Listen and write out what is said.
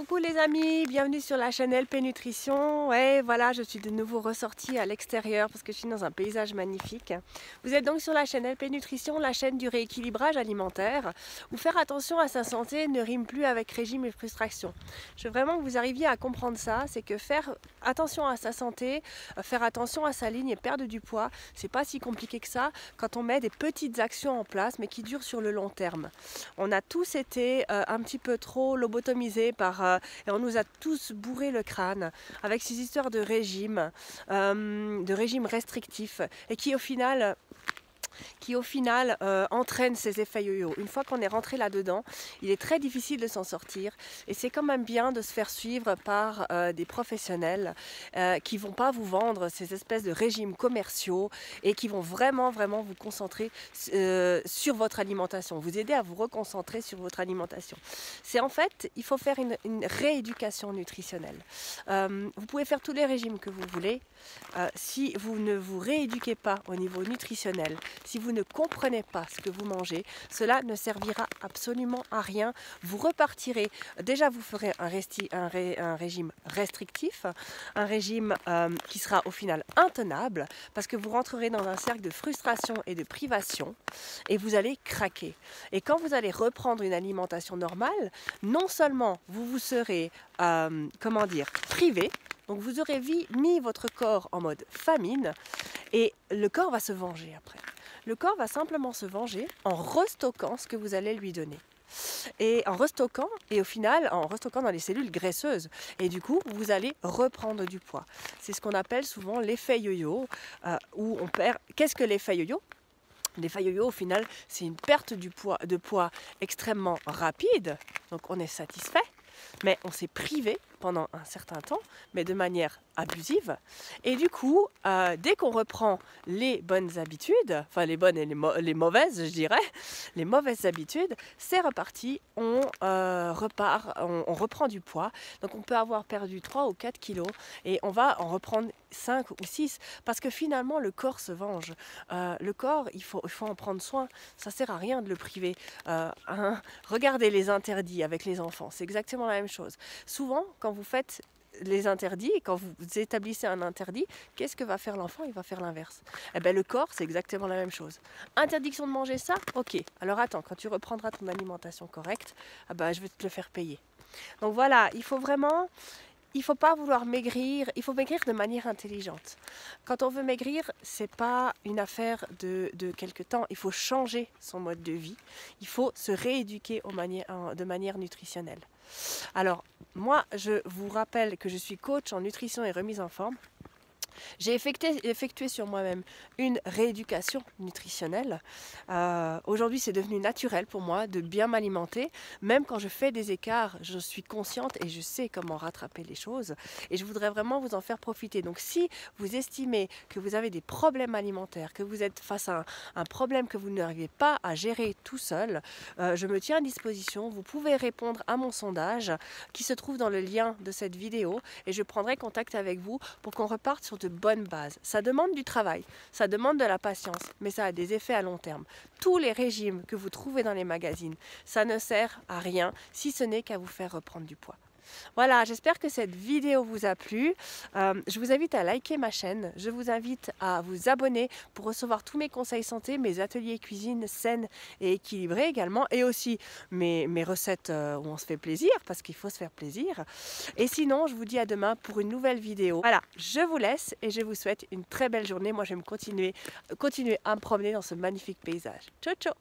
Coucou les amis, bienvenue sur la chaîne LP Nutrition. Ouais, voilà, je suis de nouveau ressortie à l'extérieur parce que je suis dans un paysage magnifique. Vous êtes donc sur la chaîne LP Nutrition, la chaîne du rééquilibrage alimentaire, où faire attention à sa santé ne rime plus avec régime et frustration. Je veux vraiment que vous arriviez à comprendre ça, c'est que faire attention à sa santé, faire attention à sa ligne et perdre du poids, c'est pas si compliqué que ça quand on met des petites actions en place mais qui durent sur le long terme. On a tous été un petit peu trop lobotomisés et on nous a tous bourré le crâne avec ces histoires de régime restrictif et qui au final entraîne ces effets yo-yo. Une fois qu'on est rentré là-dedans, il est très difficile de s'en sortir et c'est quand même bien de se faire suivre par des professionnels qui vont pas vous vendre ces espèces de régimes commerciaux et qui vont vraiment vous concentrer sur votre alimentation, vous aider à vous reconcentrer sur votre alimentation. C'est en fait, il faut faire une rééducation nutritionnelle. Vous pouvez faire tous les régimes que vous voulez, si vous ne vous rééduquez pas au niveau nutritionnel, si vous ne comprenez pas ce que vous mangez, cela ne servira absolument à rien. Vous repartirez, déjà vous ferez un régime restrictif, un régime qui sera au final intenable, parce que vous rentrerez dans un cercle de frustration et de privation, et vous allez craquer. Et quand vous allez reprendre une alimentation normale, non seulement vous serez, privé, donc vous aurez mis votre corps en mode famine, et le corps va se venger après. Le corps va simplement se venger en restockant ce que vous allez lui donner. Et en restockant dans les cellules graisseuses. Et du coup, vous allez reprendre du poids. C'est ce qu'on appelle souvent l'effet yo-yo, où on perd. Qu'est-ce que l'effet yo-yo ? L'effet yo-yo, au final, c'est une perte de poids extrêmement rapide. Donc on est satisfait, mais on s'est privé pendant un certain temps, mais de manière abusive. Et du coup, dès qu'on reprend les bonnes habitudes, enfin les bonnes et les mauvaises, je dirais, les mauvaises habitudes, c'est reparti, on reprend du poids. Donc on peut avoir perdu 3 ou 4 kilos et on va en reprendre 5 ou 6 parce que finalement le corps se venge. Le corps, il faut en prendre soin. Ça sert à rien de le priver. Regardez les interdits avec les enfants, c'est exactement la même chose. Souvent, quand vous faites les interdits, quand vous établissez un interdit, qu'est-ce que va faire l'enfant ? Il va faire l'inverse. Eh bien, le corps, c'est exactement la même chose. Interdiction de manger ça ? Ok. Alors attends, quand tu reprendras ton alimentation correcte, je vais te le faire payer. Donc voilà, il faut pas vouloir maigrir, il faut maigrir de manière intelligente. Quand on veut maigrir, c'est pas une affaire de quelque temps, il faut changer son mode de vie, il faut se rééduquer de manière nutritionnelle. Alors, moi, je vous rappelle que je suis coach en nutrition et remise en forme. J'ai effectué sur moi-même une rééducation nutritionnelle. Aujourd'hui, c'est devenu naturel pour moi de bien m'alimenter. Même quand je fais des écarts, je suis consciente et je sais comment rattraper les choses. Et je voudrais vraiment vous en faire profiter. Donc, si vous estimez que vous avez des problèmes alimentaires, que vous êtes face à un problème que vous n'arrivez pas à gérer tout seul, je me tiens à disposition. Vous pouvez répondre à mon sondage qui se trouve dans le lien de cette vidéo et je prendrai contact avec vous pour qu'on reparte sur de bonnes bases. Ça demande du travail, ça demande de la patience, mais ça a des effets à long terme. Tous les régimes que vous trouvez dans les magazines, ça ne sert à rien si ce n'est qu'à vous faire reprendre du poids. Voilà, j'espère que cette vidéo vous a plu. Je vous invite à liker ma chaîne. Je vous invite à vous abonner pour recevoir tous mes conseils santé, mes ateliers cuisine saine et équilibrés également. Et aussi mes recettes où on se fait plaisir, parce qu'il faut se faire plaisir. Et sinon, je vous dis à demain pour une nouvelle vidéo. Voilà, je vous laisse et je vous souhaite une très belle journée. Moi, je vais continuer à me promener dans ce magnifique paysage. Ciao, ciao!